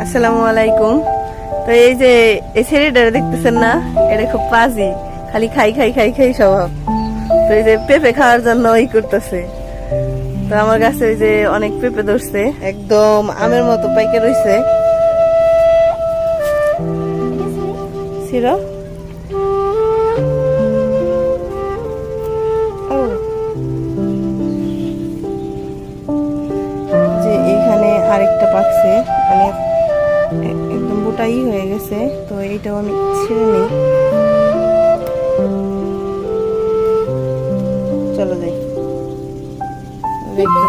আসসালামু আলাইকুম। তো এই যে এই ছেলেটা দেখতেছেন না, এটা খুব পাজি, খালি খাই খাই খাই খাই স্বভাব। তো এই যে পেঁপে খাওয়ার জন্য ওই করতেছে। তো আমার কাছে ওই যে অনেক পেঁপে ধরছে, একদম আমের মতো পাইকে রয়েছে। যে এইখানে আরেকটা পাকছে, মানে একদম গোটাই হয়ে গেছে। তো এইটাও আমি ছিঁড়ে নিই, চলো যাই দেখি।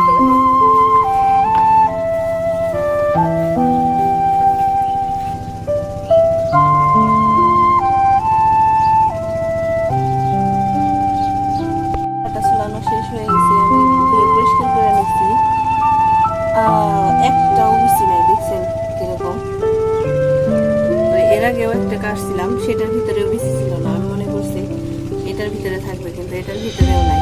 শেষ হয়ে গেছে, আমি ধুয়ে পরিষ্কার করে নিচ্ছি। একটাও মিশি নাই, দেখছেন কিরকম। তো এর আগেও একটা কাটছিলাম, সেটার ভিতরেও বেশি ছিল না। আমি মনে করছি এটার ভিতরে থাকবে, কিন্তু এটার ভিতরেও নাই।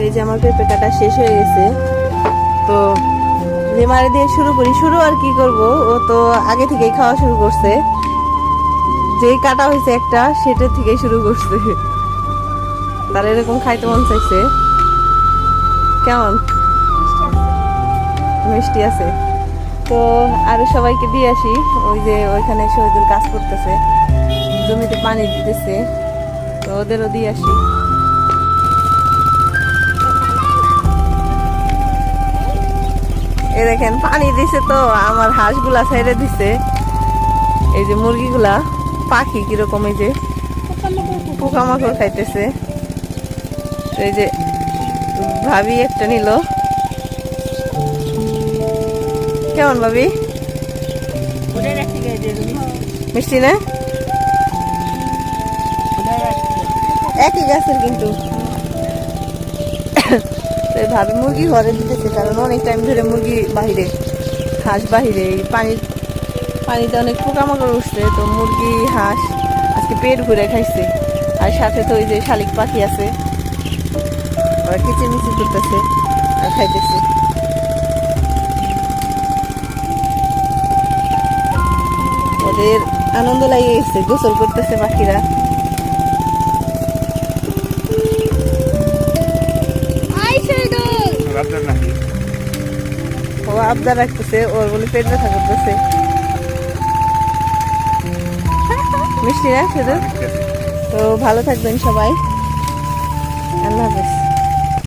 এই যে আমার পেঁপে কাটা শেষ হয়ে গেছে। তো লেমারে দিয়ে শুরু করি, শুরু আর কি করব, ও তো আগে থেকেই খাওয়া শুরু করছে। যেই কাটা হয়েছে একটা, সেটা থেকেই শুরু করছে। তার এরকম খাইতে মন চাইছে। কেমন মিষ্টি আছে? তো আরো সবাইকে দিয়ে আসি। ওই যে ওইখানে শহীদুল কাজ করতেছে, জমিতে পানি দিতেছে, তো ওদেরও দিয়ে আসি। এই দেখেন পানি দিছে, তো আমার হাঁসগুলা ছেড়ে দিছে। এই যে মুরগিগুলা, পাখি কিরকম, এই যে পোকামাকড় খাইতেছে। এই যে ভাবি একটা নিল। কেমন ভাবি? মিষ্টি না? একই গাছের কিন্তু। ভাবি মুরগি ঘরে দিতেছে, কারণ অনেক টাইম ধরে মুরগি বাহিরে, হাঁস বাহিরে। এই পানিতে অনেক পোকামাকড় উঠছে, তো মুরগি হাঁস আজকে পেট ভরে খাইছে। আর সাথে তো ওই যে শালিক পাখি আছে, ওরা কিচিরমিচির করতেছে আর খাইতেছে। ওদের আনন্দ লাগে গেছে, গোসল করতেছে পাখিরা। ও আবদার রাখতেছে, ওর বলে পেট ব্যথা করতেছে। মিষ্টি না শুধু? তো ভালো থাকবেন সবাই।